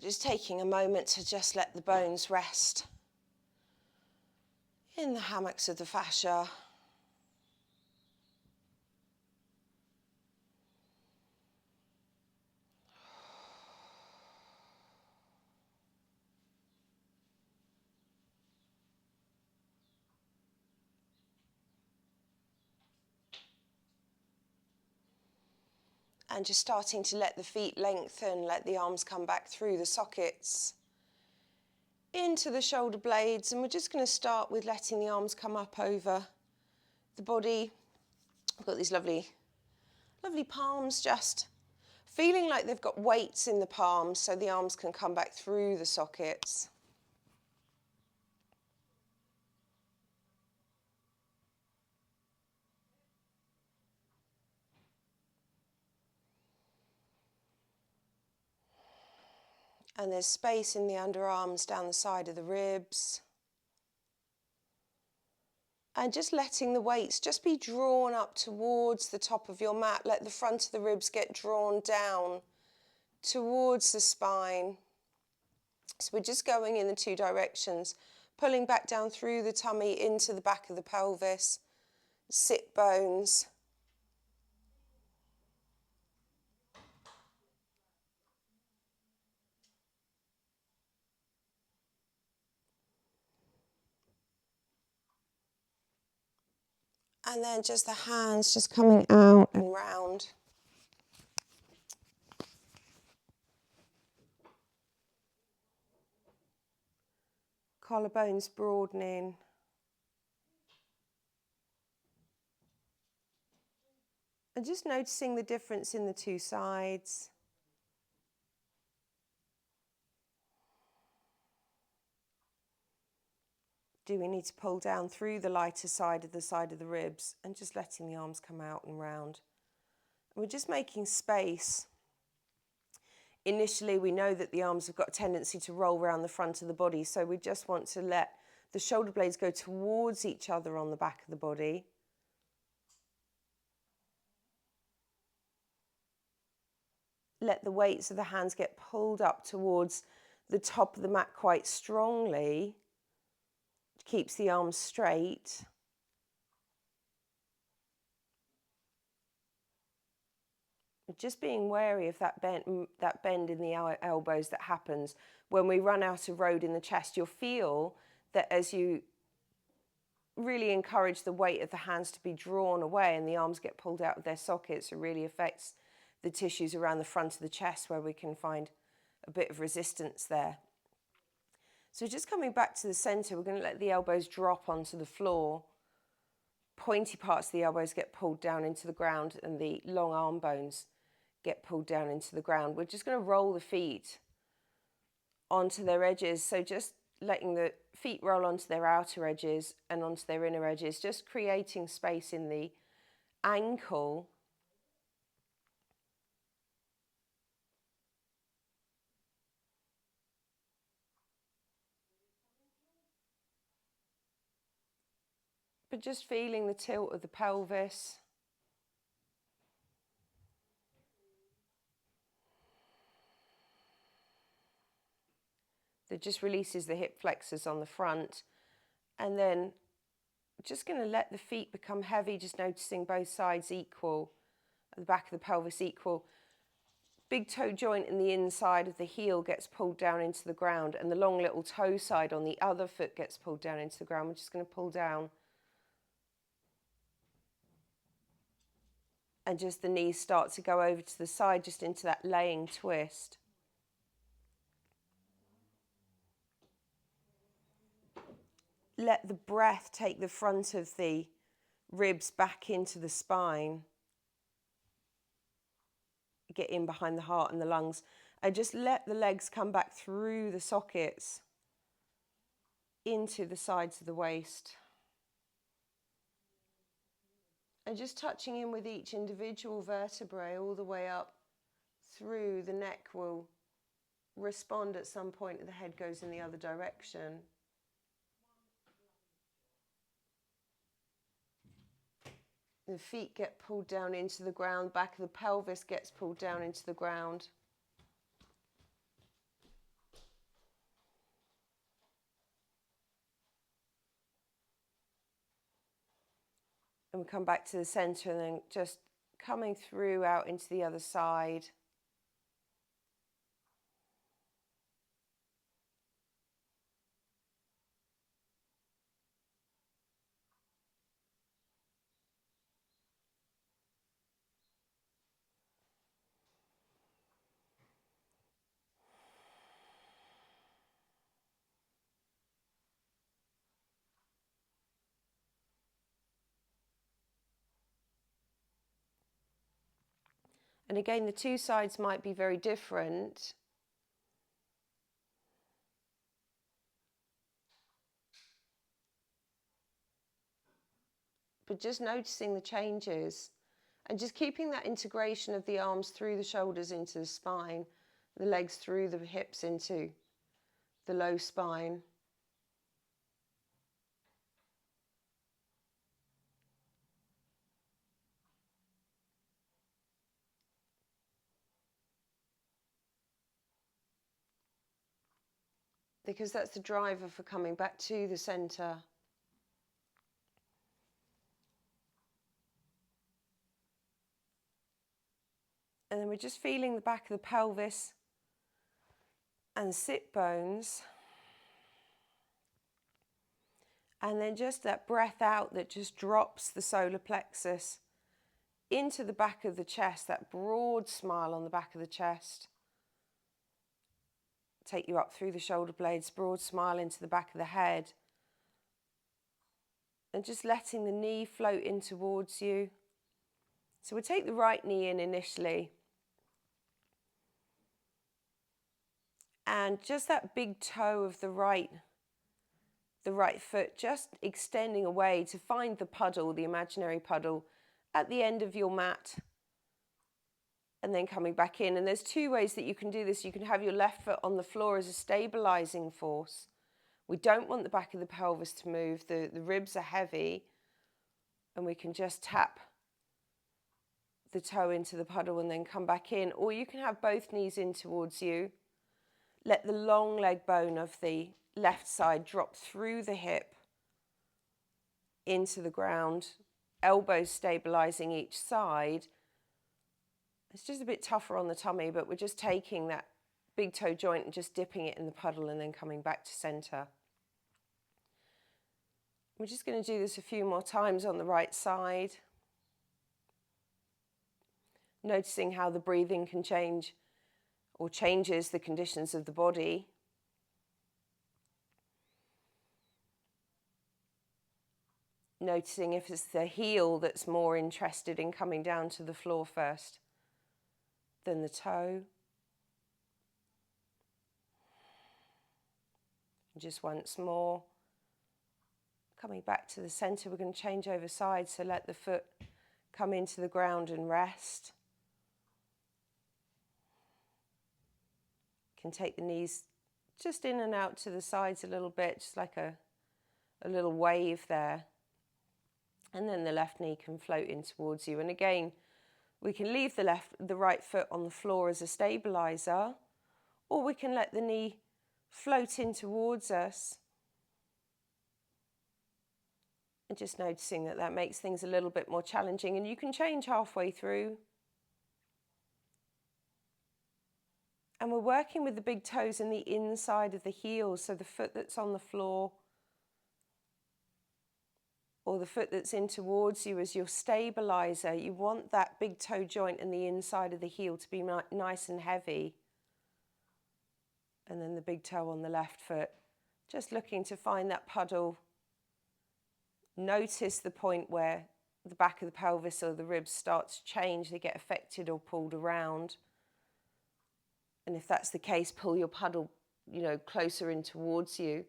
just taking a moment to just let the bones rest in the hammocks of the fascia. And just starting to let the feet lengthen, let the arms come back through the sockets into the shoulder blades. And we're just going to start with letting the arms come up over the body. I've got these lovely palms, just feeling like they've got weights in the palms so the arms can come back through the sockets. And there's space in the underarms down the side of the ribs. And just letting the weights just be drawn up towards the top of your mat. Let the front of the ribs get drawn down towards the spine. So we're just going in the two directions, pulling back down through the tummy into the back of the pelvis, sit bones. And then just the hands just coming out and round. Collarbones broadening. And just noticing the difference in the two sides. Do we need to pull down through the lighter side of the ribs and just letting the arms come out and round? And we're just making space. Initially, we know that the arms have got a tendency to roll around the front of the body, so we just want to let the shoulder blades go towards each other on the back of the body. Let the weights of the hands get pulled up towards the top of the mat quite strongly. Keeps the arms straight. Just being wary of that bend in the elbows that happens when we run out of road in the chest. You'll feel that as you really encourage the weight of the hands to be drawn away and the arms get pulled out of their sockets, it really affects the tissues around the front of the chest where we can find a bit of resistance there. So just coming back to the center, we're going to let the elbows drop onto the floor. Pointy parts of the elbows get pulled down into the ground and the long arm bones get pulled down into the ground. We're just going to roll the feet onto their edges. So just letting the feet roll onto their outer edges and onto their inner edges, just creating space in the ankle. But just feeling the tilt of the pelvis. That just releases the hip flexors on the front. And then just going to let the feet become heavy, just noticing both sides equal, at the back of the pelvis equal. Big toe joint in the inside of the heel gets pulled down into the ground, and the long little toe side on the other foot gets pulled down into the ground. We're just going to pull down. And just the knees start to go over to the side, just into that laying twist. Let the breath take the front of the ribs back into the spine. Get in behind the heart and the lungs. And just let the legs come back through the sockets into the sides of the waist. And just touching in with each individual vertebrae all the way up through the neck will respond at some point and the head goes in the other direction. The feet get pulled down into the ground, back of the pelvis gets pulled down into the ground. And we come back to the center and then just coming through out into the other side. And again, the two sides might be very different. But just noticing the changes and just keeping that integration of the arms through the shoulders into the spine, the legs through the hips into the low spine. Because that's the driver for coming back to the center. And then we're just feeling the back of the pelvis and sit bones. And then just that breath out that just drops the solar plexus into the back of the chest, that broad smile on the back of the chest. Take you up through the shoulder blades, broad smile into the back of the head. And just letting the knee float in towards you. So we'll take the right knee in initially. And just that big toe of the right foot just extending away to find the puddle, the imaginary puddle, at the end of your mat. And then coming back in. And there's two ways that you can do this. You can have your left foot on the floor as a stabilizing force. We don't want the back of the pelvis to move. The ribs are heavy. And we can just tap the toe into the puddle and then come back in. Or you can have both knees in towards you. Let the long leg bone of the left side drop through the hip into the ground. Elbows stabilizing each side. It's just a bit tougher on the tummy, but we're just taking that big toe joint and just dipping it in the puddle and then coming back to center. We're just going to do this a few more times on the right side. Noticing how the breathing can change or changes the conditions of the body. Noticing if it's the heel that's more interested in coming down to the floor first than the toe. And just once more, coming back to the center, we're going to change over sides, so let the foot come into the ground and rest. Can take the knees just in and out to the sides a little bit, just like a little wave there. And then the left knee can float in towards you. And again, we can leave the right foot on the floor as a stabilizer, or we can let the knee float in towards us. And just noticing that that makes things a little bit more challenging. And you can change halfway through. And we're working with the big toes in the inside of the heels, so the foot that's on the floor or the foot that's in towards you as your stabilizer. You want that big toe joint in the inside of the heel to be nice and heavy. And then the big toe on the left foot. Just looking to find that puddle. Notice the point where the back of the pelvis or the ribs start to change. They get affected or pulled around. And if that's the case, pull your puddle, closer in towards you.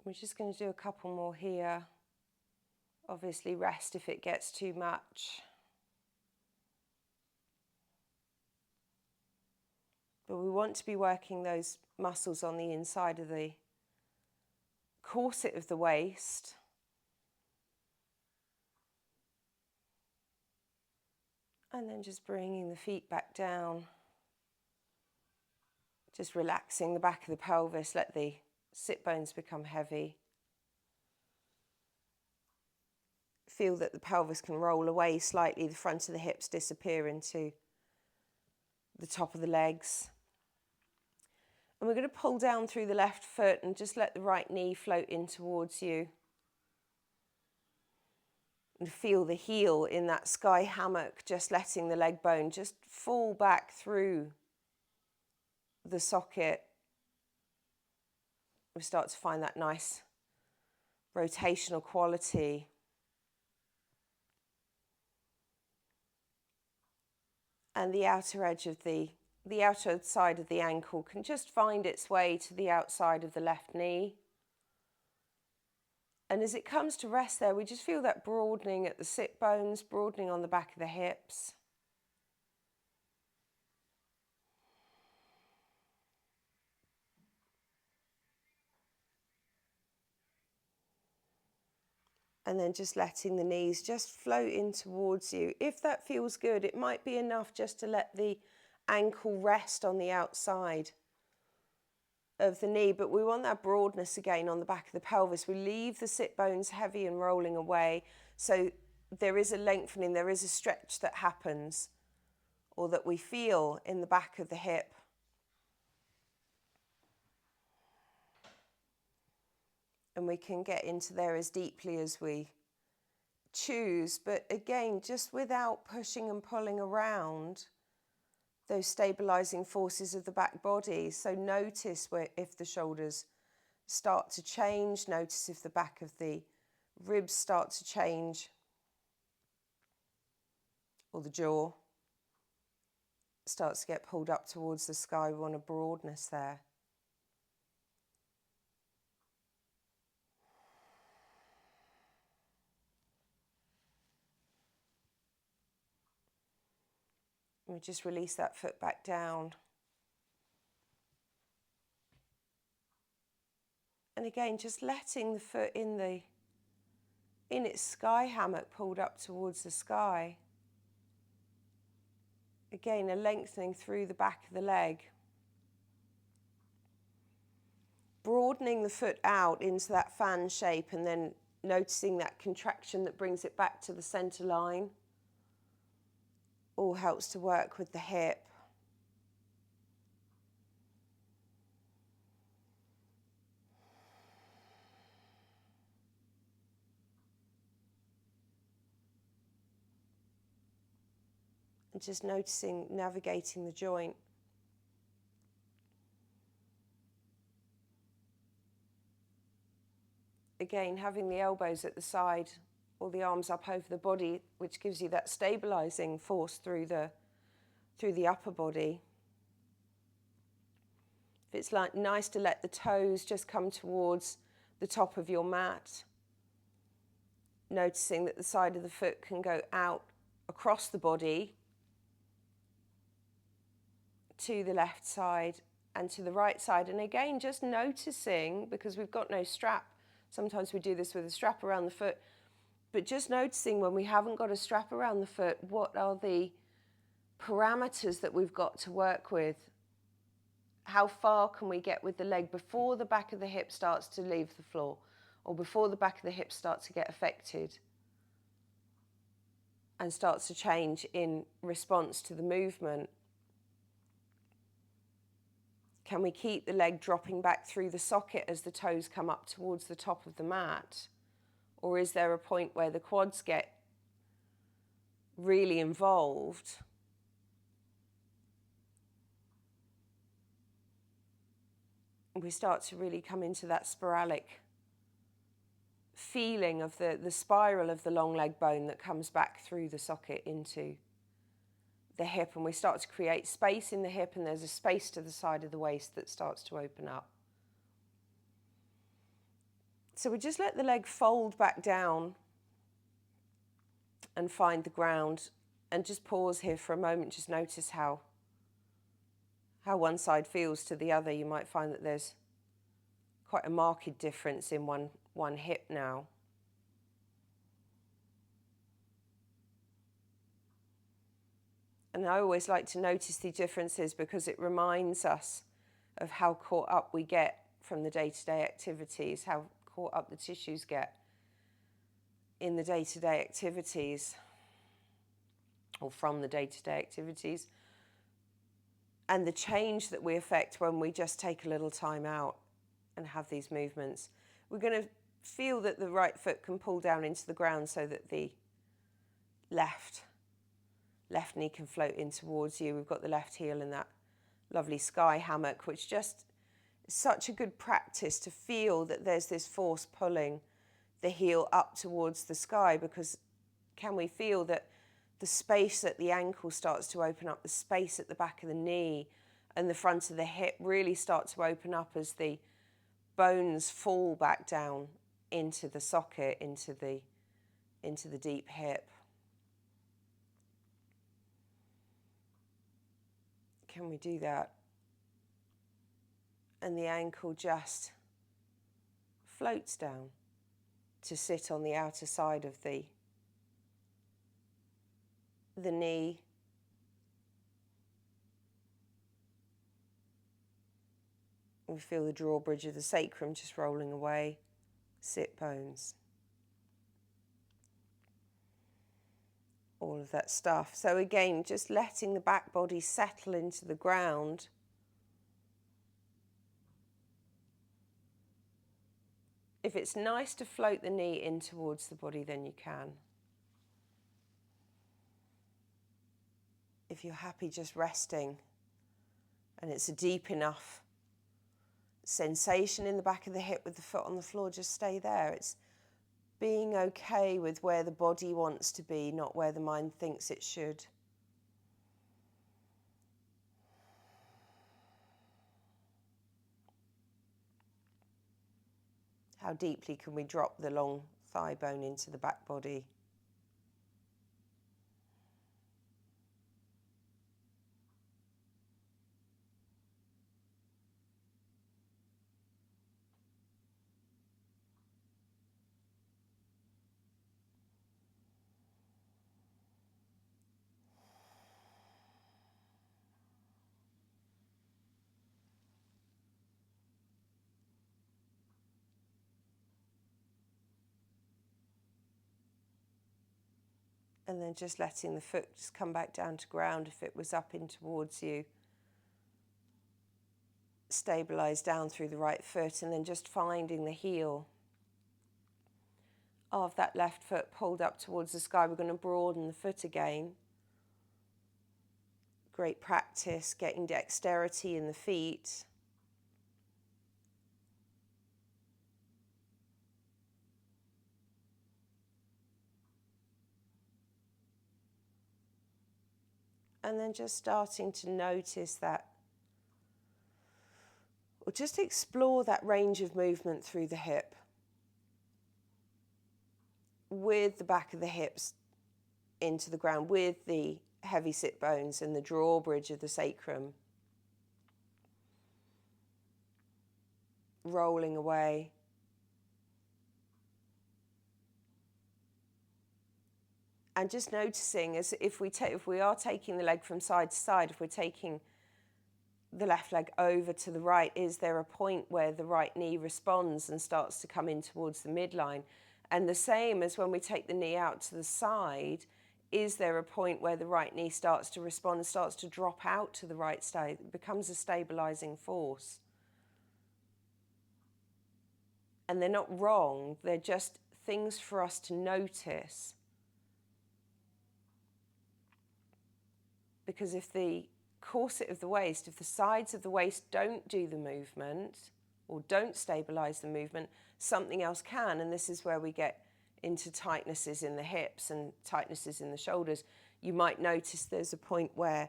We're just going to do a couple more here. Obviously rest if it gets too much. But we want to be working those muscles on the inside of the corset of the waist. And then just bringing the feet back down. Just relaxing the back of the pelvis, let the sit bones become heavy. Feel that the pelvis can roll away slightly, the front of the hips disappear into the top of the legs. And we're going to pull down through the left foot and just let the right knee float in towards you. And feel the heel in that sky hammock, just letting the leg bone just fall back through the socket. We start to find that nice rotational quality. And the outer edge of the outer side of the ankle can just find its way to the outside of the left knee. And as it comes to rest there, we just feel that broadening at the sit bones, broadening on the back of the hips. And then just letting the knees just float in towards you. If that feels good, it might be enough just to let the ankle rest on the outside of the knee, but we want that broadness again on the back of the pelvis. We leave the sit bones heavy and rolling away, so there is a lengthening, there is a stretch that happens, or that we feel in the back of the hip. And we can get into there as deeply as we choose, but again, just without pushing and pulling around those stabilizing forces of the back body. So notice if the shoulders start to change, notice if the back of the ribs start to change, or the jaw starts to get pulled up towards the sky. We want a broadness there. And we just release that foot back down. And again, just letting the foot in its sky hammock pulled up towards the sky. Again, a lengthening through the back of the leg. Broadening the foot out into that fan shape and then noticing that contraction that brings it back to the center line. All helps to work with the hip. And just noticing, navigating the joint. Again, having the elbows at the side or the arms up over the body, which gives you that stabilizing force through the upper body. It's like nice to let the toes just come towards the top of your mat. Noticing that the side of the foot can go out across the body to the left side and to the right side. And again, just noticing, because we've got no strap, sometimes we do this with a strap around the foot, but just noticing when we haven't got a strap around the foot, what are the parameters that we've got to work with? How far can we get with the leg before the back of the hip starts to leave the floor, or before the back of the hip starts to get affected and starts to change in response to the movement? Can we keep the leg dropping back through the socket as the toes come up towards the top of the mat? Or is there a point where the quads get really involved? We start to really come into that sporadic feeling of the spiral of the long leg bone that comes back through the socket into the hip, and we start to create space in the hip, and there's a space to the side of the waist that starts to open up. So we just let the leg fold back down and find the ground, and just pause here for a moment. Just notice how one side feels to the other. You might find that there's quite a marked difference in one hip now. And I always like to notice the differences because it reminds us of how caught up we get from the day-to-day activities, how caught up the tissues get in the day-to-day activities, or from the day-to-day activities, and the change that we affect when we just take a little time out and have these movements. We're going to feel that the right foot can pull down into the ground so that the left knee can float in towards you. We've got the left heel in that lovely sky hammock, which just is such a good practice to feel that there's this force pulling the heel up towards the sky, because can we feel that the space at the ankle starts to open up, the space at the back of the knee and the front of the hip really start to open up as the bones fall back down into the socket, into the deep hip. Can we do that? And the ankle just floats down to sit on the outer side of the knee. We feel the drawbridge of the sacrum just rolling away, sit bones, all of that stuff. So again, just letting the back body settle into the ground. If it's nice to float the knee in towards the body, then you can. If you're happy just resting and it's a deep enough sensation in the back of the hip with the foot on the floor, just stay there. It's being okay with where the body wants to be, not where the mind thinks it should. How deeply can we drop the long thigh bone into the back body? And then just letting the foot just come back down to ground if it was up in towards you. Stabilise down through the right foot, and then just finding the heel of that left foot pulled up towards the sky. We're going to broaden the foot again. Great practice, getting dexterity in the feet. And then just starting to notice that, or just explore that range of movement through the hip, with the back of the hips into the ground, with the heavy sit bones and the drawbridge of the sacrum rolling away. And just noticing as if we are taking the leg from side to side, if we're taking the left leg over to the right, is there a point where the right knee responds and starts to come in towards the midline? And the same as when we take the knee out to the side, is there a point where the right knee starts to respond and starts to drop out to the right side? It becomes a stabilizing force. And they're not wrong, they're just things for us to notice. Because if the corset of the waist, if the sides of the waist don't do the movement or don't stabilise the movement, something else can. And this is where we get into tightnesses in the hips and tightnesses in the shoulders. You might notice there's a point where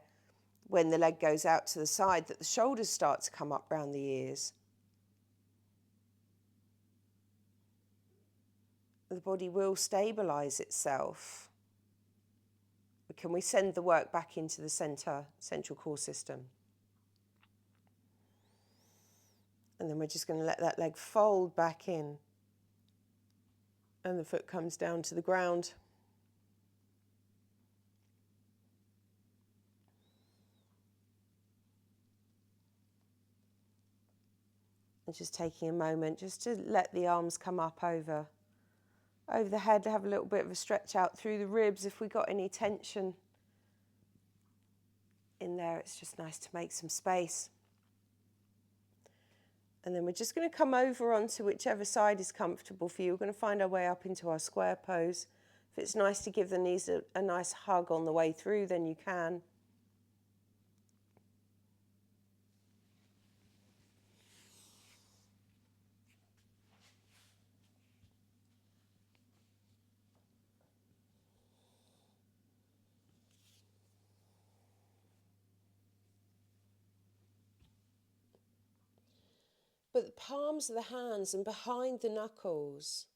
when the leg goes out to the side that the shoulders start to come up round the ears. The body will stabilise itself. Can we send the work back into the central core system? And then we're just going to let that leg fold back in. And the foot comes down to the ground. And just taking a moment just to let the arms come up over the head, have a little bit of a stretch out through the ribs. If we got any tension in there, it's just nice to make some space. And then we're just going to come over onto whichever side is comfortable for you. We're going to find our way up into our square pose. If it's nice to give the knees a nice hug on the way through, then you can. But the palms of the hands and behind the knuckles,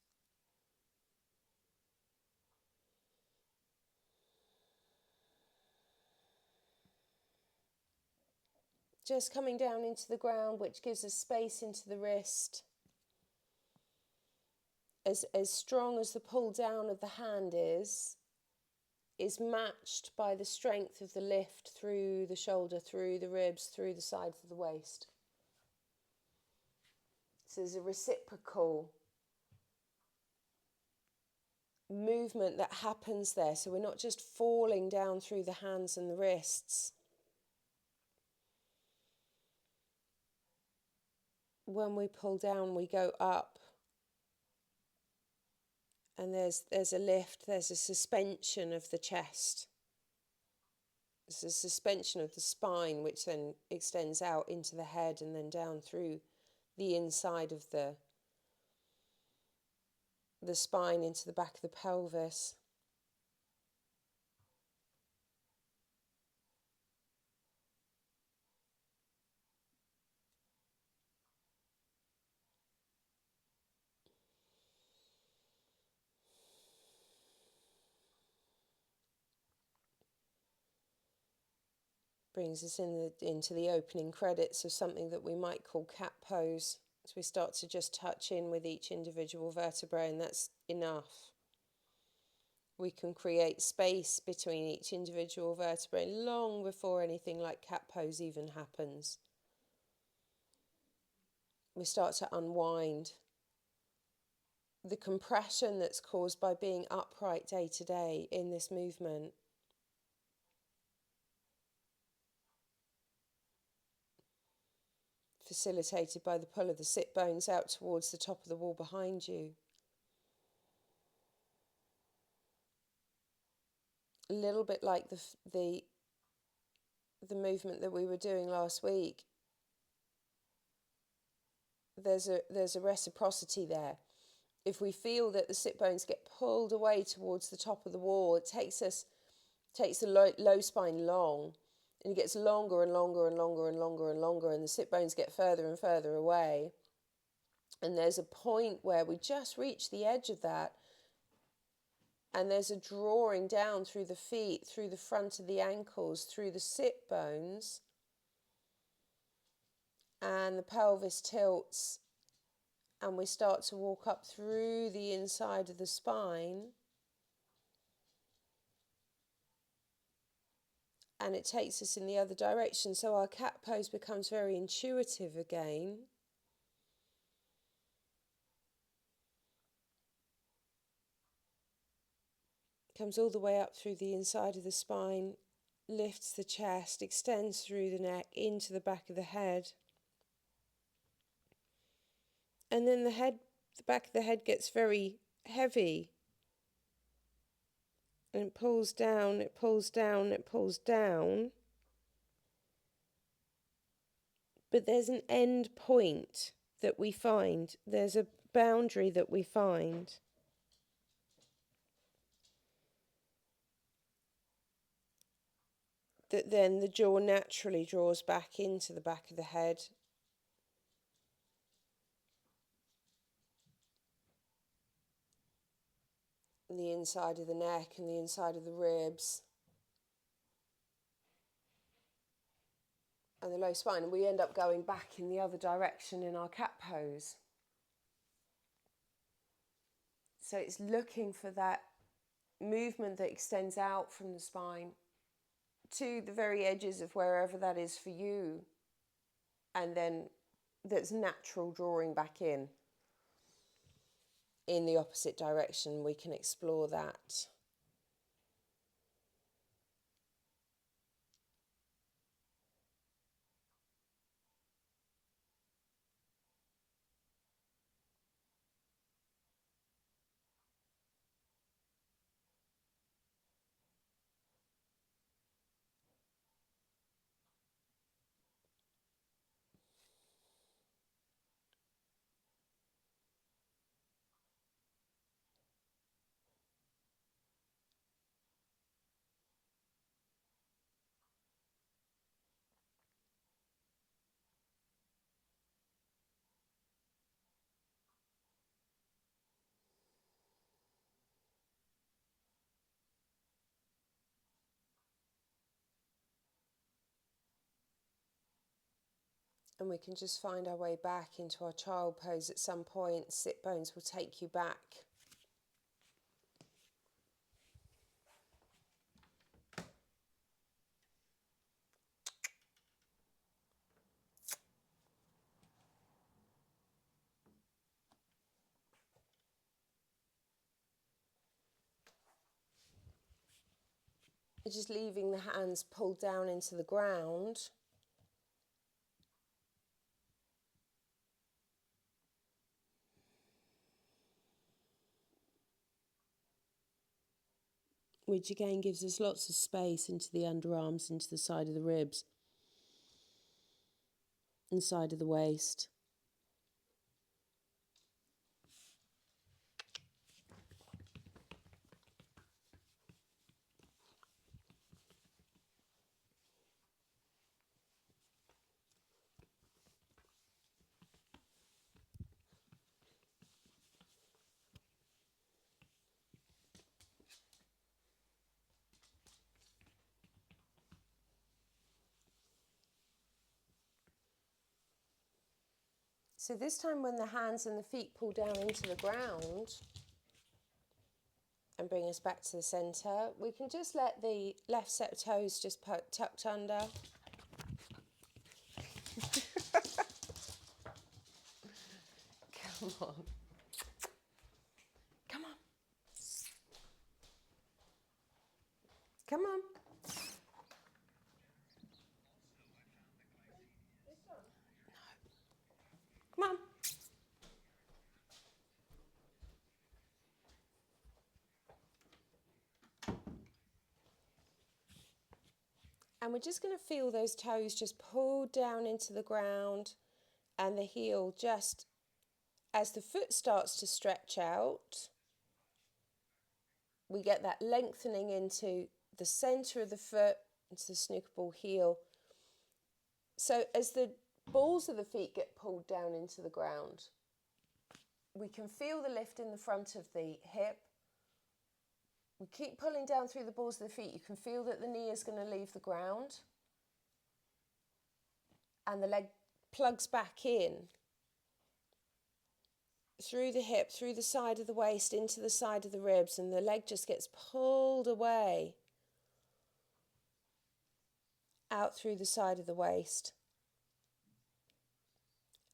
just coming down into the ground, which gives us space into the wrist. As strong as the pull down of the hand is matched by the strength of the lift through the shoulder, through the ribs, through the sides of the waist. So there's a reciprocal movement that happens there. So we're not just falling down through the hands and the wrists. When we pull down, we go up. And there's a lift, there's a suspension of the chest. There's a suspension of the spine, which then extends out into the head and then down through the inside of the spine into the back of the pelvis. Brings us into the opening credits of something that we might call cat pose. So we start to just touch in with each individual vertebrae, and that's enough. We can create space between each individual vertebrae long before anything like cat pose even happens. We start to unwind the compression that's caused by being upright day to day in this movement. Facilitated by the pull of the sit bones out towards the top of the wall behind you. A little bit like the movement that we were doing last week. There's a reciprocity there. If we feel that the sit bones get pulled away towards the top of the wall, it takes the low spine long, and it gets longer and longer and longer and longer and longer, and the sit bones get further and further away. And there's a point where we just reach the edge of that, and there's a drawing down through the feet, through the front of the ankles, through the sit bones, and the pelvis tilts, and we start to walk up through the inside of the spine. And it takes us in the other direction. So our cat pose becomes very intuitive again. Comes all the way up through the inside of the spine, lifts the chest, extends through the neck, into the back of the head. And then the back of the head gets very heavy. And it pulls down, it pulls down, it pulls down. But there's an end point that we find. There's a boundary that we find. That then the jaw naturally draws back into the back of the head. And the inside of the neck and the inside of the ribs. And the low spine. And we end up going back in the other direction in our cat pose. So it's looking for that movement that extends out from the spine to the very edges of wherever that is for you. And then that's natural drawing back in the opposite direction. We can explore that. And we can just find our way back into our child pose at some point. Sit bones will take you back. Just leaving the hands pulled down into the ground. Which again gives us lots of space into the underarms, into the side of the ribs, and side of the waist. So this time when the hands and the feet pull down into the ground and bring us back to the centre, we can just let the left set of toes just tucked under. Come on. Come on. Come on. Come on. And we're just going to feel those toes just pulled down into the ground and the heel just as the foot starts to stretch out. We get that lengthening into the centre of the foot, into the snooker ball heel. So as the balls of the feet get pulled down into the ground, we can feel the lift in the front of the hip. We keep pulling down through the balls of the feet. You can feel that the knee is going to leave the ground. And the leg plugs back in through the hip, through the side of the waist, into the side of the ribs, and the leg just gets pulled away out through the side of the waist.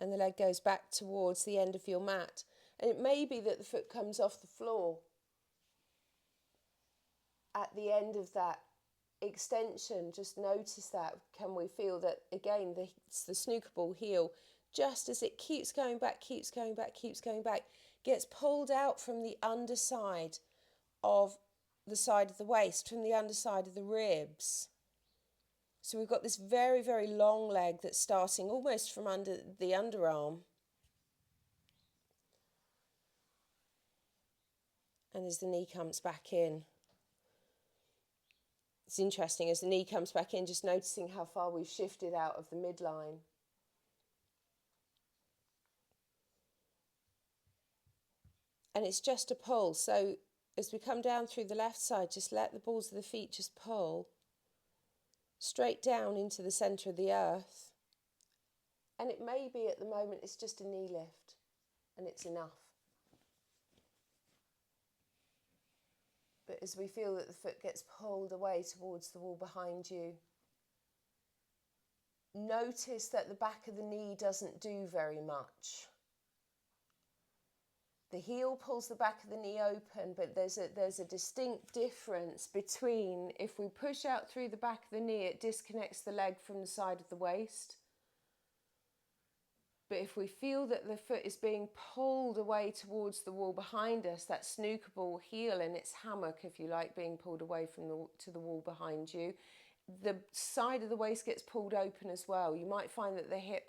And the leg goes back towards the end of your mat. And it may be that the foot comes off the floor at the end of that extension. Just notice that. Can we feel that again, it's the snooker ball heel, just as it keeps going back, keeps going back, keeps going back, gets pulled out from the underside of the side of the waist, from the underside of the ribs. So we've got this very, very long leg that's starting almost from under the underarm. And as the knee comes back in, it's interesting, as the knee comes back in, just noticing how far we've shifted out of the midline. And it's just a pull. So as we come down through the left side, just let the balls of the feet just pull straight down into the centre of the earth. And it may be at the moment it's just a knee lift and it's enough. But as we feel that the foot gets pulled away towards the wall behind you, notice that the back of the knee doesn't do very much. The heel pulls the back of the knee open, but there's a distinct difference between, if we push out through the back of the knee, it disconnects the leg from the side of the waist. But if we feel that the foot is being pulled away towards the wall behind us, that snooker ball heel in its hammock, if you like, being pulled away from the wall behind you, the side of the waist gets pulled open as well. You might find that the hip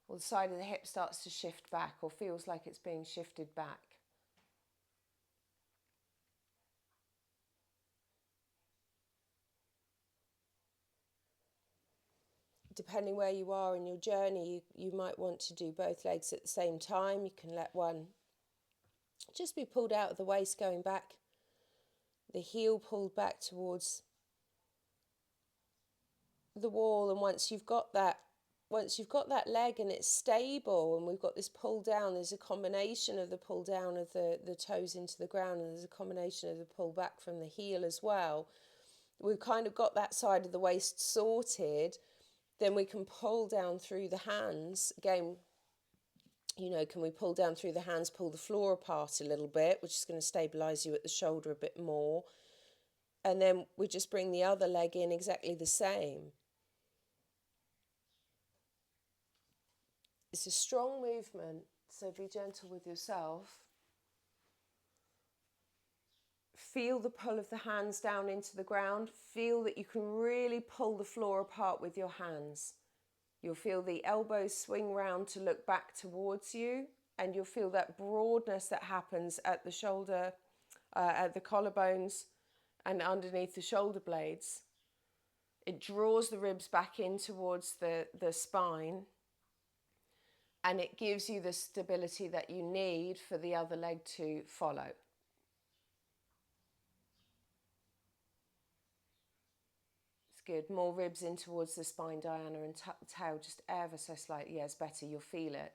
or the side of the hip starts to shift back or feels like it's being shifted back. Depending where you are in your journey, you might want to do both legs at the same time. You can let one just be pulled out of the waist going back, the heel pulled back towards the wall, and once you've got that leg and it's stable and we've got this pull down, there's a combination of the pull down of the toes into the ground, and there's a combination of the pull back from the heel as well. We've kind of got that side of the waist sorted. Then we can pull down through the hands. Again, can we pull down through the hands, pull the floor apart a little bit, which is going to stabilise you at the shoulder a bit more. And then we just bring the other leg in exactly the same. It's a strong movement, so be gentle with yourself. Feel the pull of the hands down into the ground. Feel that you can really pull the floor apart with your hands. You'll feel the elbows swing round to look back towards you, and you'll feel that broadness that happens at the shoulder, at the collarbones and underneath the shoulder blades. It draws the ribs back in towards the spine, and it gives you the stability that you need for the other leg to follow. It's good. More ribs in towards the spine, Diana, and tuck the tail just ever so slightly. Yeah, it's better. You'll feel it.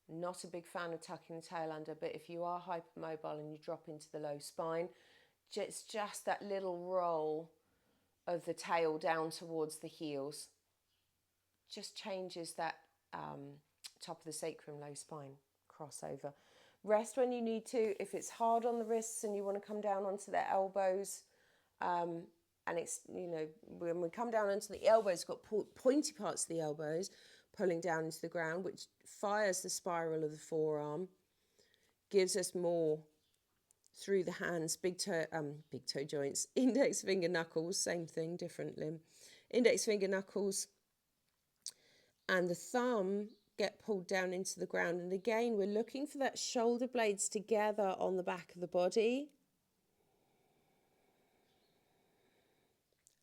Not a big fan of tucking the tail under, but if you are hypermobile and you drop into the low spine, it's just that little roll of the tail down towards the heels just changes that top of the sacrum, low spine crossover. Rest when you need to. If it's hard on the wrists and you want to come down onto their elbows, and it's, when we come down onto the elbows, got pointy parts of the elbows pulling down into the ground, which fires the spiral of the forearm, gives us more through the hands, big toe joints, index finger knuckles, same thing, different limb. Index finger knuckles and the thumb get pulled down into the ground. And again, we're looking for that shoulder blades together on the back of the body.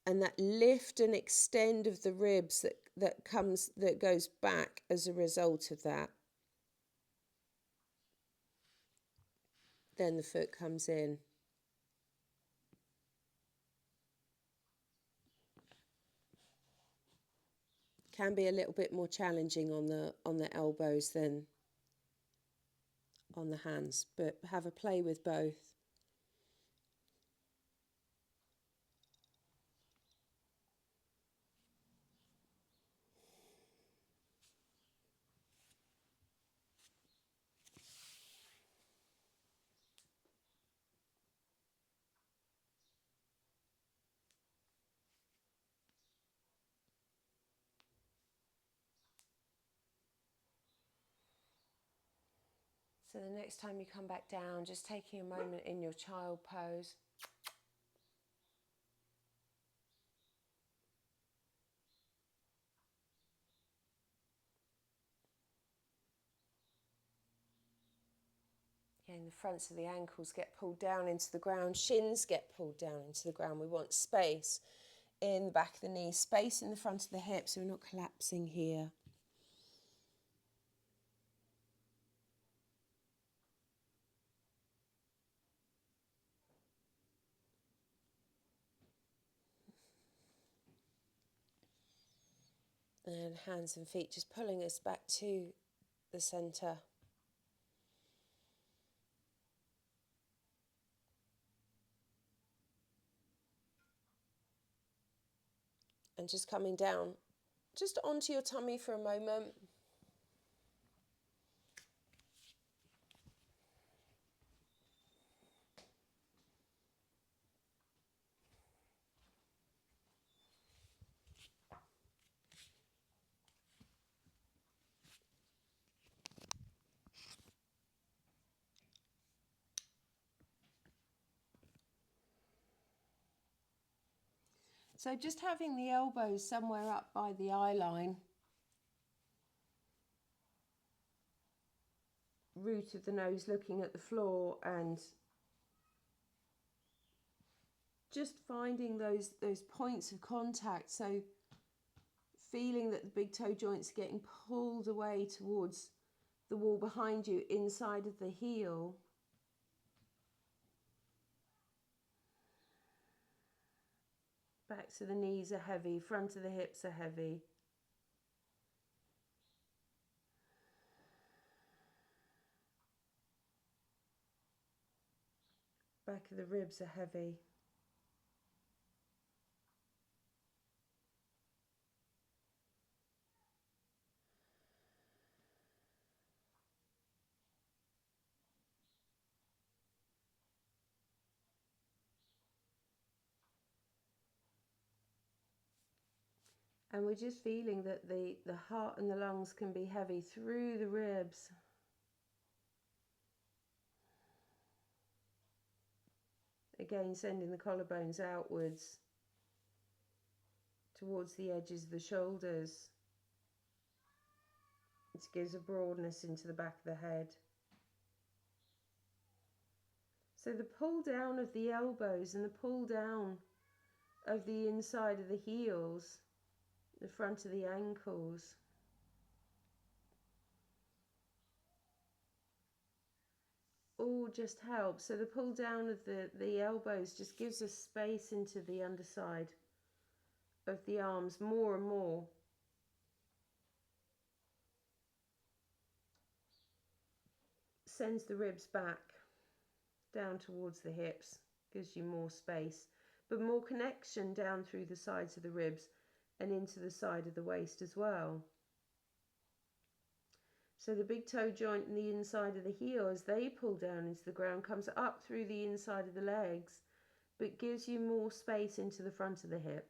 And that lift and extend of the ribs that goes back as a result of that. Then the foot comes in. Can be a little bit more challenging on the elbows than on the hands, but have a play with both. So the next time you come back down, just taking a moment in your child pose. Again, the fronts of the ankles get pulled down into the ground, shins get pulled down into the ground. We want space in the back of the knee, space in the front of the hips, so we're not collapsing here. And hands and feet just pulling us back to the centre. And just coming down, just onto your tummy for a moment. So just having the elbows somewhere up by the eye line, root of the nose looking at the floor, and just finding those points of contact. So feeling that the big toe joints are getting pulled away towards the wall behind you, inside of the heel. Backs of the knees are heavy, front of the hips are heavy. Back of the ribs are heavy. And we're just feeling that the heart and the lungs can be heavy through the ribs. Again, sending the collarbones outwards towards the edges of the shoulders. It gives a broadness into the back of the head. So the pull down of the elbows and the pull down of the inside of the heels, the front of the ankles. All just helps. So the pull down of the elbows just gives us space into the underside of the arms more and more. Sends the ribs back down towards the hips, gives you more space, but more connection down through the sides of the ribs and into the side of the waist as well. So the big toe joint and the inside of the heel, as they pull down into the ground, comes up through the inside of the legs, but gives you more space into the front of the hip.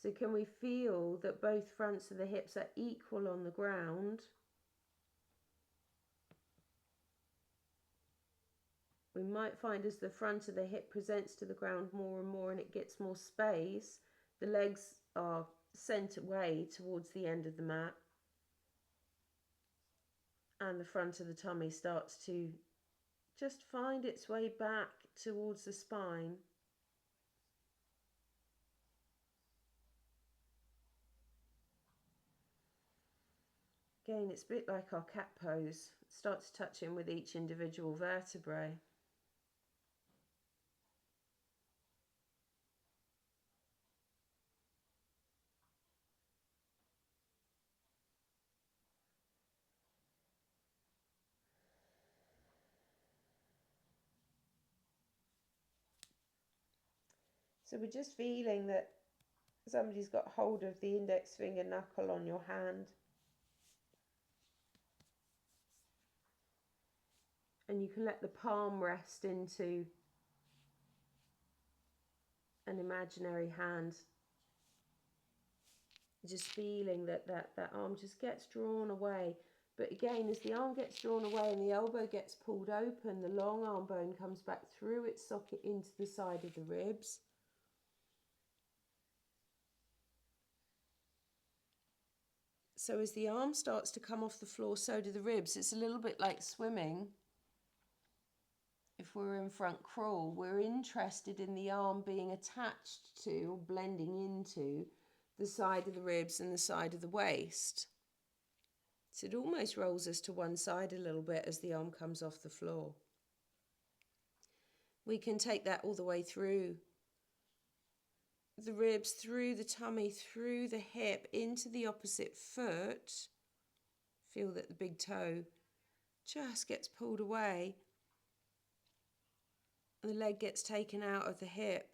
So can we feel that both fronts of the hips are equal on the ground? We might find as the front of the hip presents to the ground more and more and it gets more space, the legs are sent away towards the end of the mat and the front of the tummy starts to just find its way back towards the spine. Again, it's a bit like our cat pose. Start to touch in with each individual vertebrae. So we're just feeling that somebody's got hold of the index finger knuckle on your hand. And you can let the palm rest into an imaginary hand. Just feeling that arm just gets drawn away. But again, as the arm gets drawn away and the elbow gets pulled open, the long arm bone comes back through its socket into the side of the ribs. So as the arm starts to come off the floor, so do the ribs. It's a little bit like swimming. If we're in front crawl, we're interested in the arm being attached to or blending into the side of the ribs and the side of the waist. So it almost rolls us to one side a little bit as the arm comes off the floor. We can take that all the way through the ribs, through the tummy, through the hip, into the opposite foot. Feel that the big toe just gets pulled away. The leg gets taken out of the hip.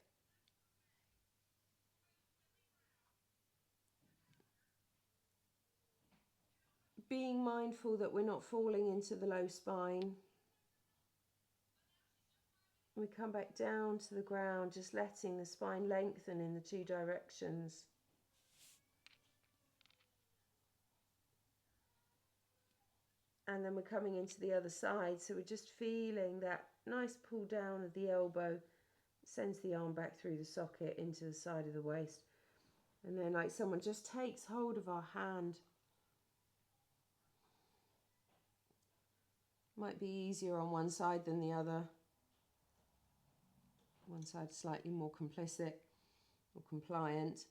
being mindful that we're not falling into the low spine. We come back down to the ground, just letting the spine lengthen in the two directions. And then we're coming into the other side, so we're just feeling that nice pull down of the elbow, sends the arm back through the socket into the side of the waist. And then like someone just takes hold of our hand. Might be easier on one side than the other. One side slightly more complicit or compliant.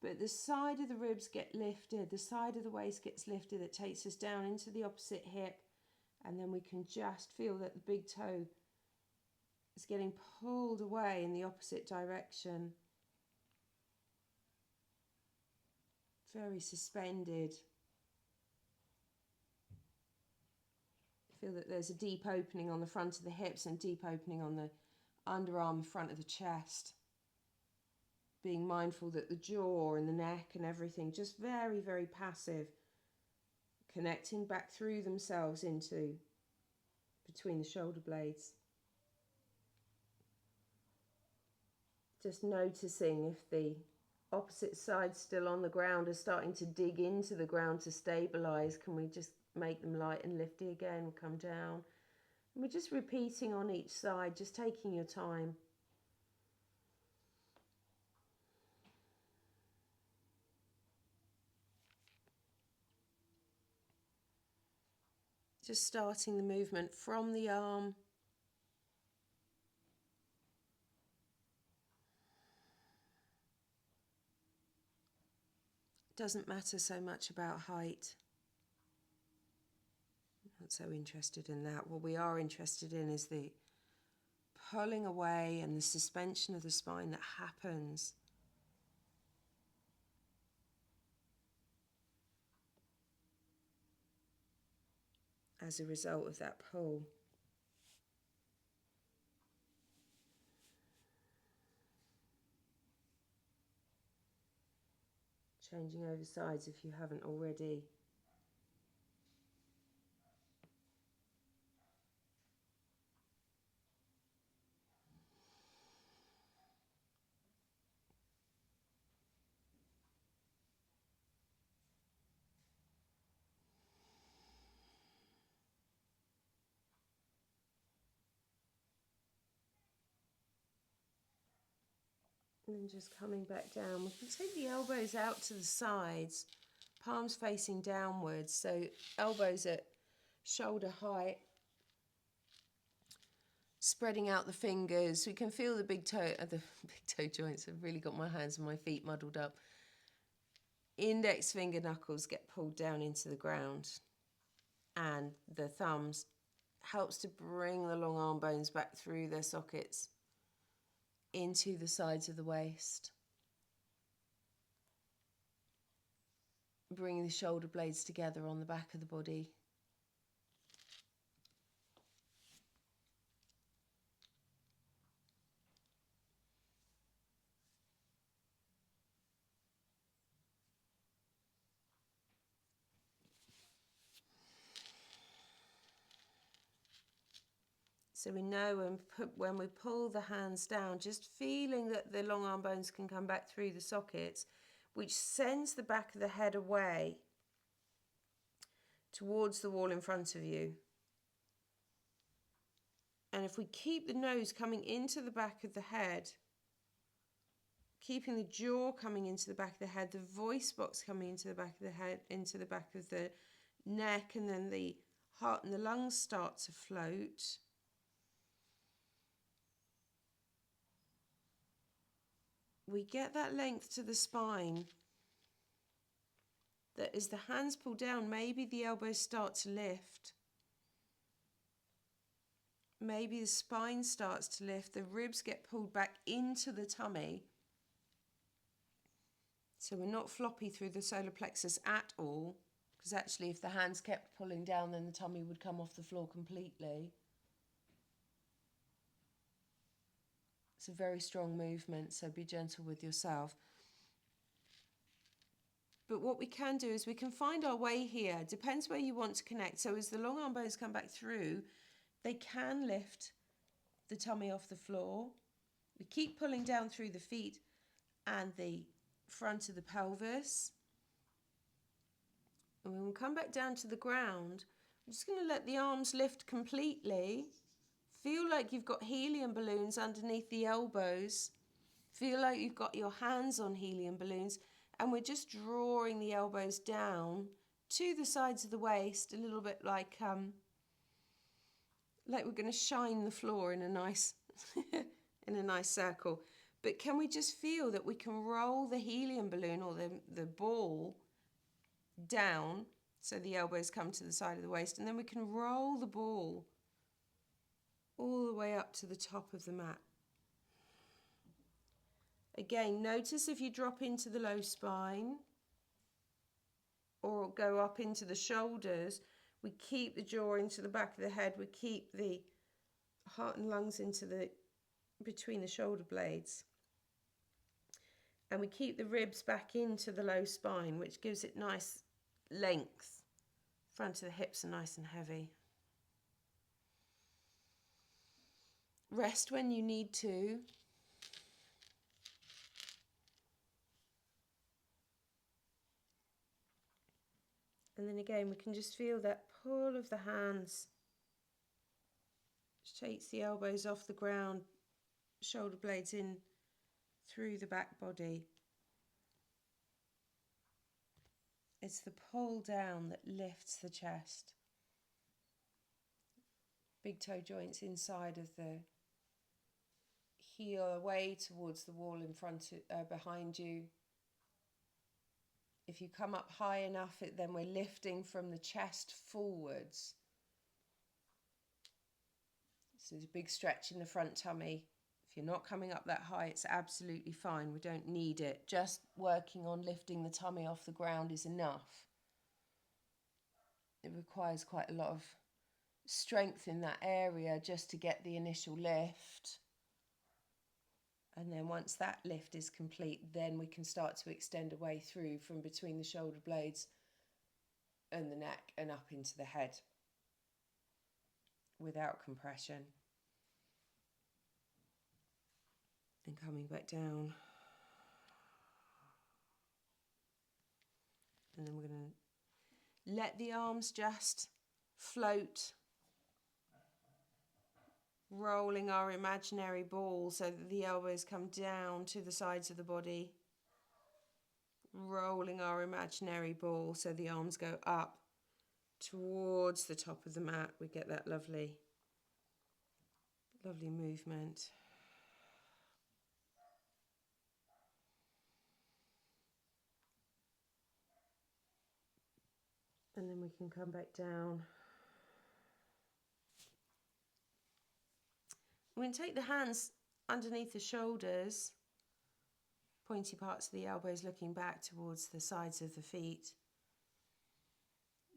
But the side of the ribs get lifted, the side of the waist gets lifted, that takes us down into the opposite hip, and then we can just feel that the big toe is getting pulled away in the opposite direction. Very suspended. Feel that there's a deep opening on the front of the hips and deep opening on the underarm, front of the chest. Being mindful that the jaw and the neck and everything, just very, very passive, connecting back through themselves into between the shoulder blades. Just noticing if the opposite side still on the ground are starting to dig into the ground to stabilize. Can we just make them light and lifty again, come down? And we're just repeating on each side, just taking your time. Just starting the movement from the arm. Doesn't matter so much about height. Not so interested in that. What we are interested in is the pulling away and the suspension of the spine that happens as a result of that pull. Changing over sides if you haven't already. And then just coming back down. We can take the elbows out to the sides, palms facing downwards, so elbows at shoulder height. Spreading out the fingers. We can feel the big toe joints. I've really got my hands and my feet muddled up. Index finger knuckles get pulled down into the ground, and the thumbs helps to bring the long arm bones back through their sockets into the sides of the waist. Bringing the shoulder blades together on the back of the body. So we know when we pull the hands down, just feeling that the long arm bones can come back through the sockets, which sends the back of the head away towards the wall in front of you. And if we keep the nose coming into the back of the head, keeping the jaw coming into the back of the head, the voice box coming into the back of the head, into the back of the neck, and then the heart and the lungs start to float. We get that length to the spine, that as the hands pull down, maybe the elbows start to lift. Maybe the spine starts to lift, the ribs get pulled back into the tummy. So we're not floppy through the solar plexus at all, because actually if the hands kept pulling down, then the tummy would come off the floor completely. It's a very strong movement, so be gentle with yourself. But what we can do is we can find our way here. Depends where you want to connect. So as the long arm bones come back through, they can lift the tummy off the floor. We keep pulling down through the feet and the front of the pelvis. And when we come back down to the ground, I'm just going to let the arms lift completely. Feel like you've got helium balloons underneath the elbows. Feel like you've got your hands on helium balloons. And we're just drawing the elbows down to the sides of the waist, a little bit like we're going to shine the floor in a nice in a nice circle. But can we just feel that we can roll the helium balloon or the ball down so the elbows come to the side of the waist, and then we can roll the ball all the way up to the top of the mat. Again, notice if you drop into the low spine or go up into the shoulders, we keep the jaw into the back of the head, we keep the heart and lungs into the between the shoulder blades, and we keep the ribs back into the low spine, which gives it nice length. Front of the hips are nice and heavy. Rest when you need to. And then again, we can just feel that pull of the hands, which takes the elbows off the ground, shoulder blades in through the back body. It's the pull down that lifts the chest. Big toe joints inside of the heel away towards the wall in front of, behind you. If you come up high enough, then we're lifting from the chest forwards. So there's a big stretch in the front tummy. If you're not coming up that high, it's absolutely fine. We don't need it. Just working on lifting the tummy off the ground is enough. It requires quite a lot of strength in that area just to get the initial lift. And then once that lift is complete, then we can start to extend away through from between the shoulder blades and the neck and up into the head without compression. And coming back down. And then we're going to let the arms just float, rolling our imaginary ball so that the elbows come down to the sides of the body. Rolling our imaginary ball so the arms go up towards the top of the mat. We get that lovely, lovely movement. And then we can come back down. We're going to take the hands underneath the shoulders, pointy parts of the elbows looking back towards the sides of the feet.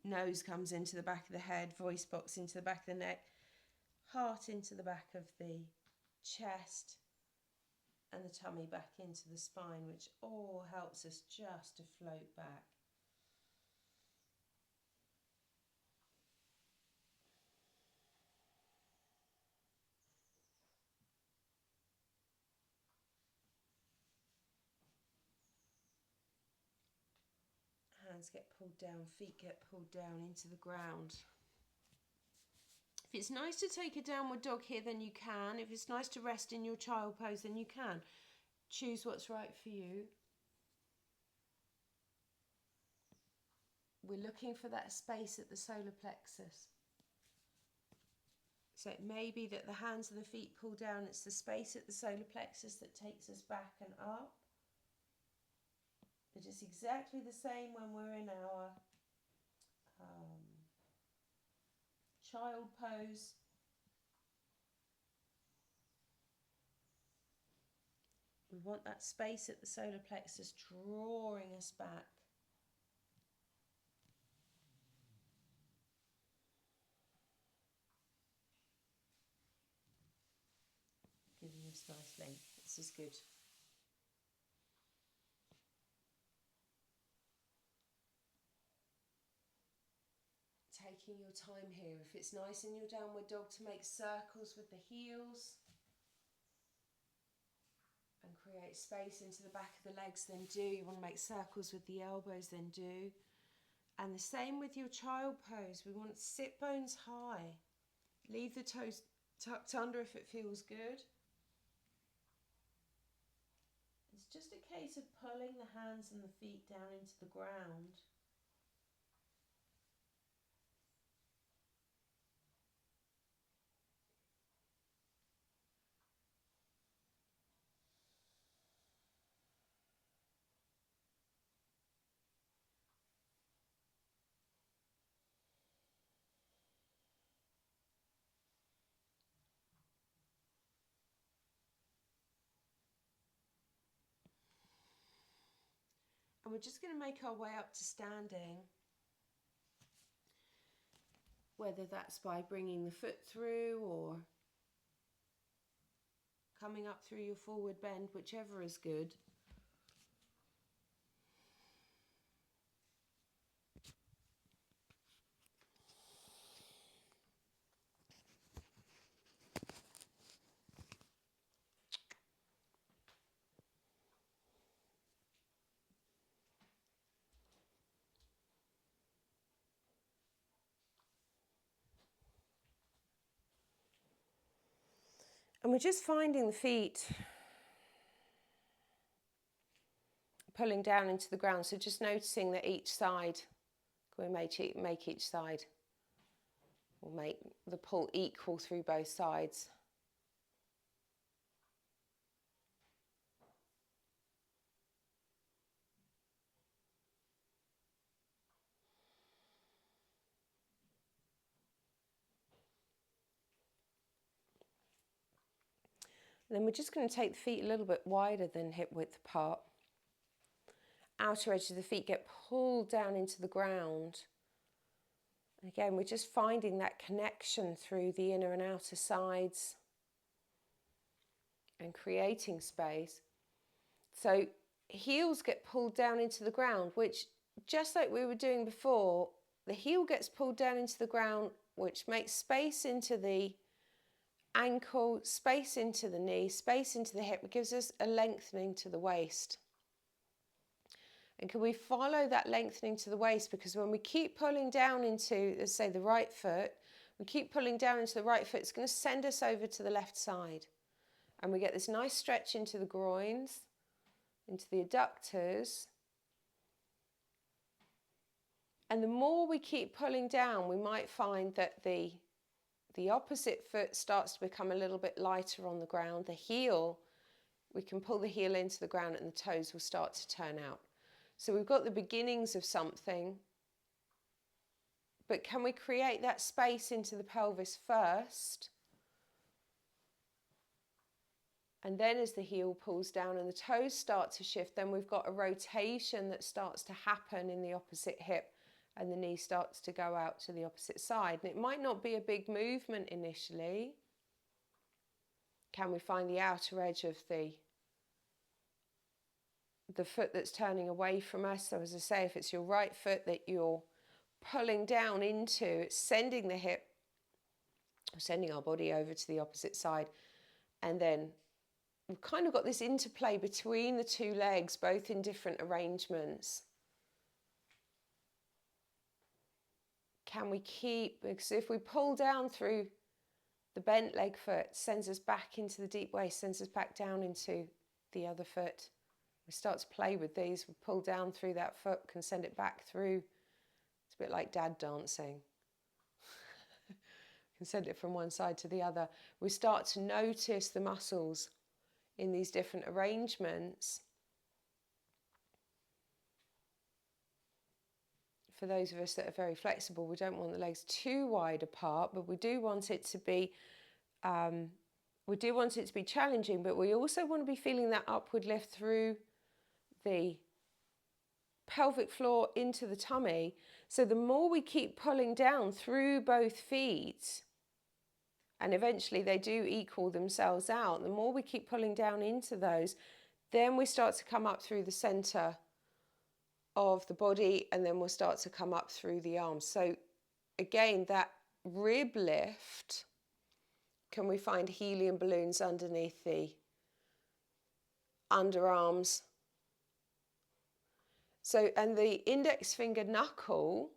Nose comes into the back of the head, voice box into the back of the neck, heart into the back of the chest, and the tummy back into the spine, which all helps us just to float back. Hands get pulled down, feet get pulled down into the ground. If it's nice to take a downward dog here, then you can. If it's nice to rest in your child pose, then you can. Choose what's right for you. We're looking for that space at the solar plexus. So it may be that the hands and the feet pull down. It's the space at the solar plexus that takes us back and up. It is exactly the same when we're in our child pose. We want that space at the solar plexus drawing us back. Giving us nice length. This is good. taking your time here. If it's nice in your downward dog to make circles with the heels and create space into the back of the legs, then do. You want to make circles with the elbows, then do. And the same with your child pose. We want sit bones high. Leave the toes tucked under if it feels good. It's just a case of pulling the hands and the feet down into the ground. And we're just going to make our way up to standing, whether that's by bringing the foot through or coming up through your forward bend, whichever is good. And we're just finding the feet pulling down into the ground. So just noticing that each side, we make each side, we'll make the pull equal through both sides. And then we're just going to take the feet a little bit wider than hip width apart. Outer edges of the feet get pulled down into the ground. And again, we're just finding that connection through the inner and outer sides and creating space. So heels get pulled down into the ground, which, just like we were doing before, the heel gets pulled down into the ground, which makes space into the ankle, space into the knee, space into the hip. It gives us a lengthening to the waist. And can we follow that lengthening to the waist? Because when we keep pulling down into, let's say, the right foot, we keep pulling down into the right foot, it's going to send us over to the left side. And we get this nice stretch into the groins, into the adductors. And the more we keep pulling down, we might find that the opposite foot starts to become a little bit lighter on the ground. The heel, we can pull the heel into the ground and the toes will start to turn out. So we've got the beginnings of something, but can we create that space into the pelvis first? And then as the heel pulls down and the toes start to shift, then we've got a rotation that starts to happen in the opposite hip and the knee starts to go out to the opposite side. And it might not be a big movement initially. Can we find the outer edge of the foot that's turning away from us? So as I say, if it's your right foot that you're pulling down into, it's sending the hip, sending our body over to the opposite side. And then we've kind of got this interplay between the two legs, both in different arrangements. Can we keep, because if we pull down through the bent leg foot, sends us back into the deep waist, sends us back down into the other foot. We start to play with these. We pull down through that foot, can send it back through. It's a bit like dad dancing. Can send it from one side to the other. We start to notice the muscles in these different arrangements. For those of us that are very flexible, we don't want the legs too wide apart, but we do want it to be challenging, but we also want to be feeling that upward lift through the pelvic floor into the tummy. So the more we keep pulling down through both feet, and eventually they do equal themselves out, the more we keep pulling down into those, then we start to come up through the center of the body, and then we'll start to come up through the arms. So again, that rib lift, can we find helium balloons underneath the underarms? So, and the index finger knuckle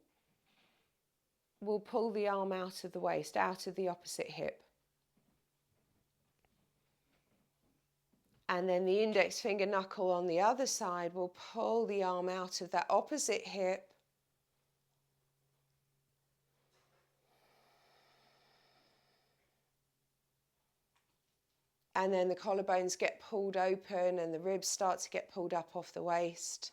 will pull the arm out of the waist, out of the opposite hip. And then the index finger knuckle on the other side will pull the arm out of that opposite hip. And then the collarbones get pulled open and the ribs start to get pulled up off the waist.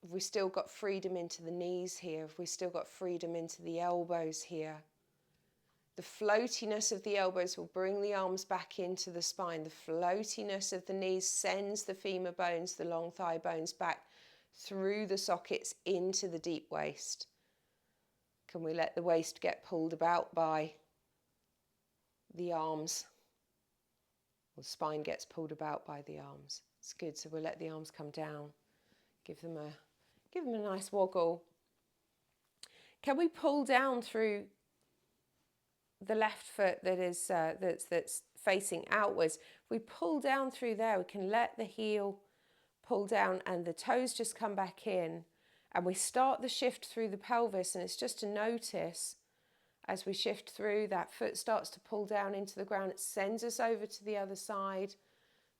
Have we still got freedom into the knees here? Have we still got freedom into the elbows here? The floatiness of the elbows will bring the arms back into the spine. The floatiness of the knees sends the femur bones, the long thigh bones back through the sockets into the deep waist. Can we let the waist get pulled about by the arms? The spine gets pulled about by the arms. It's good. So we'll let the arms come down. Give them a nice woggle. Can we pull down through the left foot that is that's facing outwards? If we pull down through there, we can let the heel pull down and the toes just come back in, and we start the shift through the pelvis. And it's just to notice as we shift through, that foot starts to pull down into the ground. It sends us over to the other side.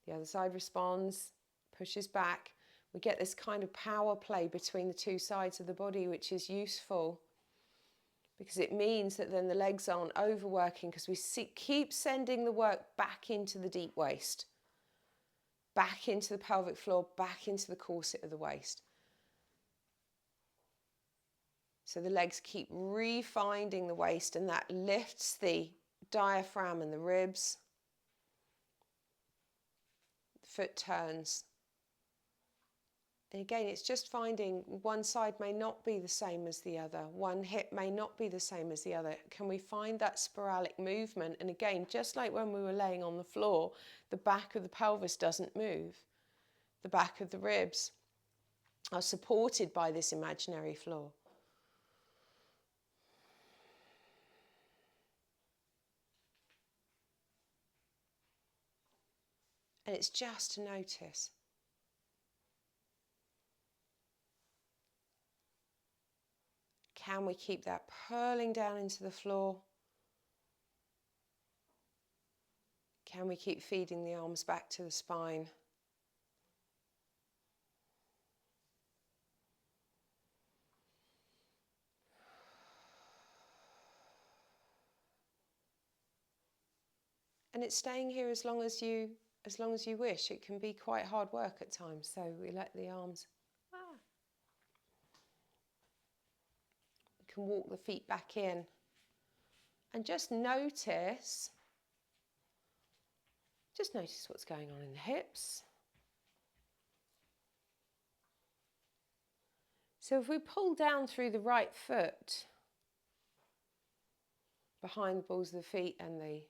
The other side responds, pushes back. We get this kind of power play between the two sides of the body, which is useful because it means that then the legs aren't overworking, because we keep sending the work back into the deep waist, back into the pelvic floor, back into the corset of the waist. So the legs keep refinding the waist, and that lifts the diaphragm and the ribs. The foot turns. And again, it's just finding one side may not be the same as the other. One hip may not be the same as the other. Can we find that sporadic movement? And again, just like when we were laying on the floor, the back of the pelvis doesn't move. The back of the ribs are supported by this imaginary floor. And it's just to notice. Can we keep that purling down into the floor? Can we keep feeding the arms back to the spine? And it's staying here as long as you wish. It can be quite hard work at times, so we let the arms. We can walk the feet back in and just notice what's going on in the hips. So if we pull down through the right foot, behind the balls of the feet and the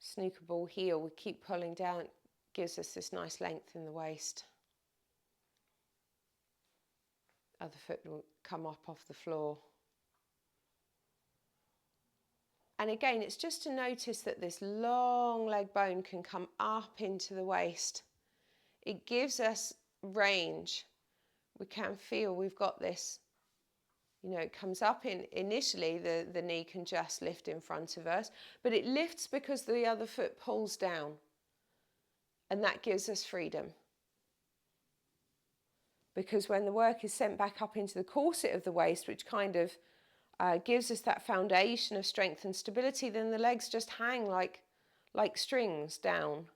snooker ball heel, we keep pulling down, it gives us this nice length in the waist. Other foot will come up off the floor. And again, it's just to notice that this long leg bone can come up into the waist. It gives us range. We can feel we've got this, it comes up initially, the knee can just lift in front of us, but it lifts because the other foot pulls down, and that gives us freedom. Because when the work is sent back up into the corset of the waist, which kind of gives us that foundation of strength and stability, then the legs just hang like strings down.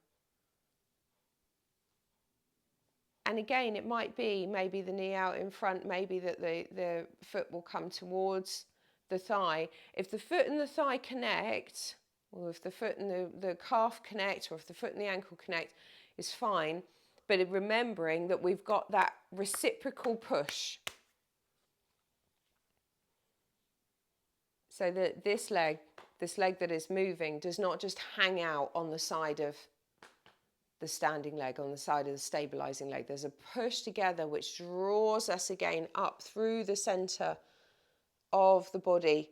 And again, it might be maybe the knee out in front, maybe that the foot will come towards the thigh. If the foot and the thigh connect, or if the foot and the calf connect, or if the foot and the ankle connect, is fine. But remembering that we've got that reciprocal push. So that this leg that is moving does not just hang out on the side of the standing leg, on the side of the stabilizing leg. There's a push together which draws us again up through the center of the body,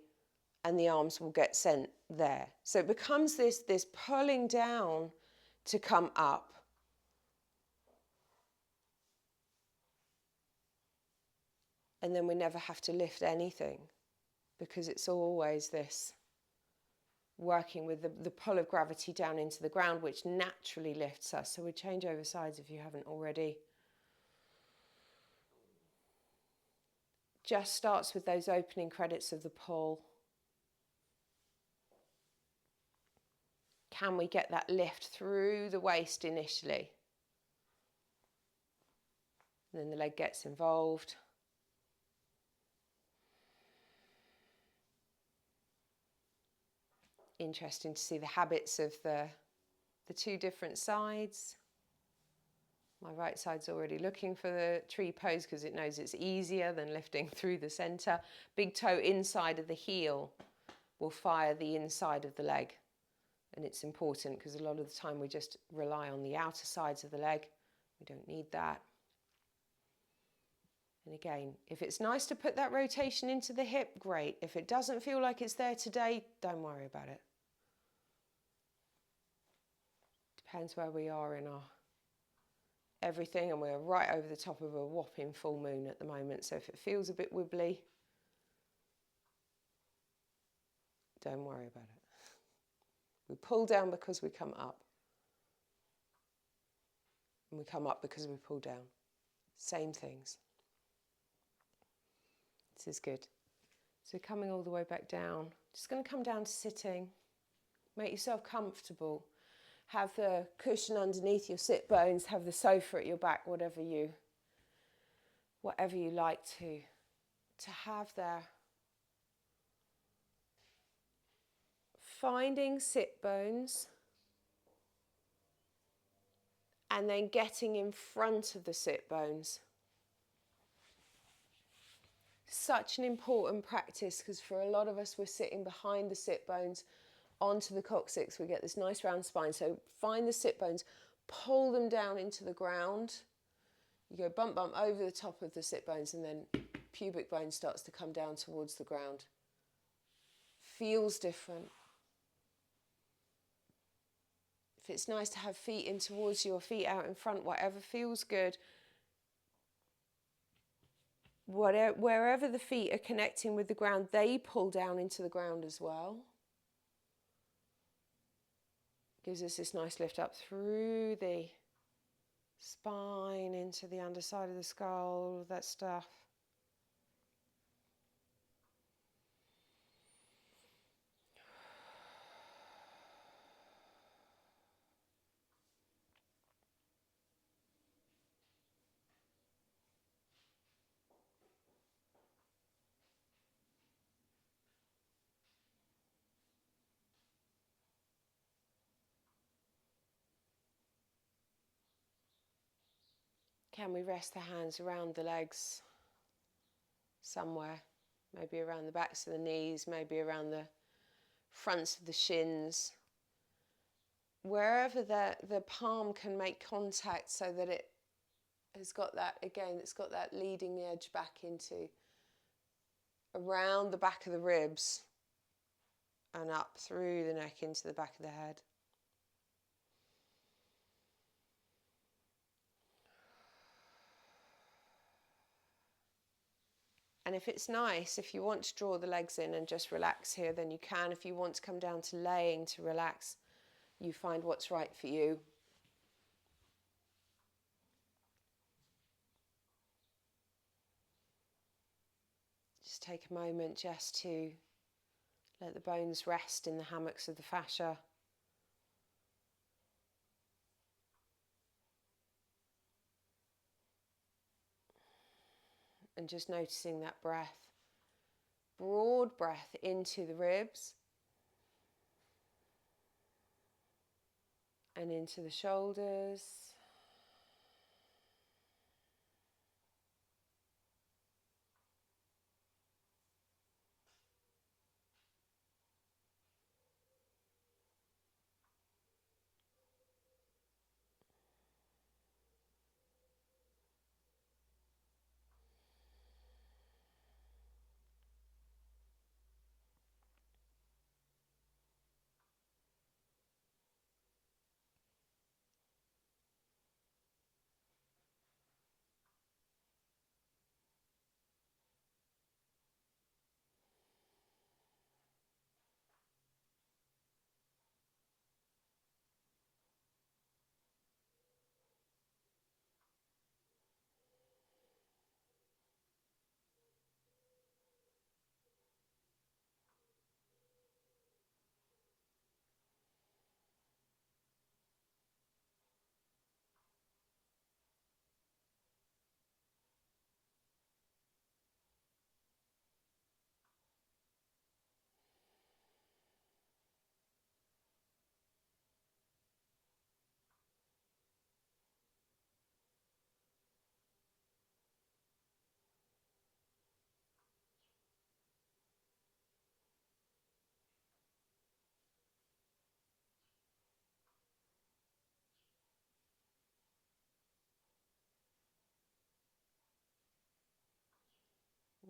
and the arms will get sent there. So it becomes this pulling down to come up. And then we never have to lift anything, because it's always this working with the pull of gravity down into the ground, which naturally lifts us. So we change over sides if you haven't already. Just starts with those opening credits of the pull. Can we get that lift through the waist initially? And then the leg gets involved. Interesting to see the habits of the two different sides. My right side's already looking for the tree pose because it knows it's easier than lifting through the center. Big toe inside of the heel will fire the inside of the leg. And it's important because a lot of the time we just rely on the outer sides of the leg. We don't need that. And again, if it's nice to put that rotation into the hip, great. If it doesn't feel like it's there today, don't worry about it. Depends where we are in our everything, and we're right over the top of a whopping full moon at the moment. So if it feels a bit wibbly, don't worry about it. We pull down because we come up. And we come up because we pull down. Same things. This is good. So coming all the way back down. Just going to come down to sitting. Make yourself comfortable. Have the cushion underneath your sit bones. Have the sofa at your back, whatever you like to have there. Finding sit bones and then getting in front of the sit bones. Such an important practice, because for a lot of us we're sitting behind the sit bones onto the coccyx. We get this nice round spine. So find the sit bones, pull them down into the ground. You go bump bump over the top of the sit bones, and then pubic bone starts to come down towards the ground. Feels different. If it's nice to have feet in towards you or feet out in front, whatever feels good. Wherever the feet are connecting with the ground, they pull down into the ground as well. Gives us this nice lift up through the spine, into the underside of the skull, all of that stuff. Can we rest the hands around the legs somewhere? Maybe around the backs of the knees, maybe around the fronts of the shins. Wherever the palm can make contact, so that it has got that, again, it's got that leading edge back into around the back of the ribs and up through the neck into the back of the head. And if it's nice, if you want to draw the legs in and just relax here, then you can. If you want to come down to laying to relax, you find what's right for you. Just take a moment just to let the bones rest in the hammocks of the fascia. And just noticing that breath. Broad breath into the ribs and into the shoulders.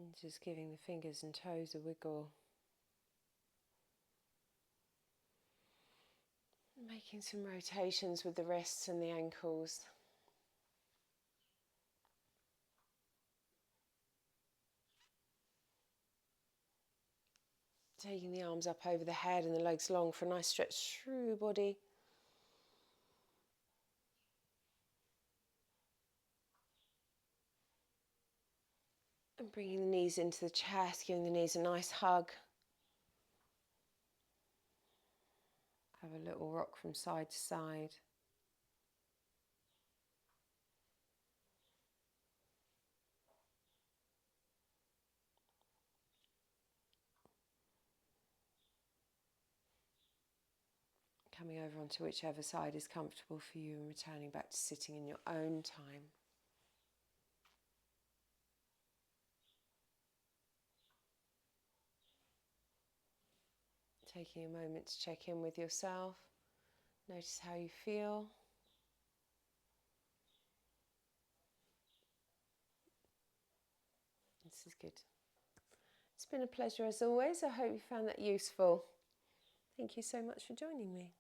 And just giving the fingers and toes a wiggle. Making some rotations with the wrists and the ankles. Taking the arms up over the head and the legs long for a nice stretch through your body. And bringing the knees into the chest, giving the knees a nice hug. Have a little rock from side to side. Coming over onto whichever side is comfortable for you and returning back to sitting in your own time. Taking a moment to check in with yourself. Notice how you feel. This is good. It's been a pleasure as always. I hope you found that useful. Thank you so much for joining me.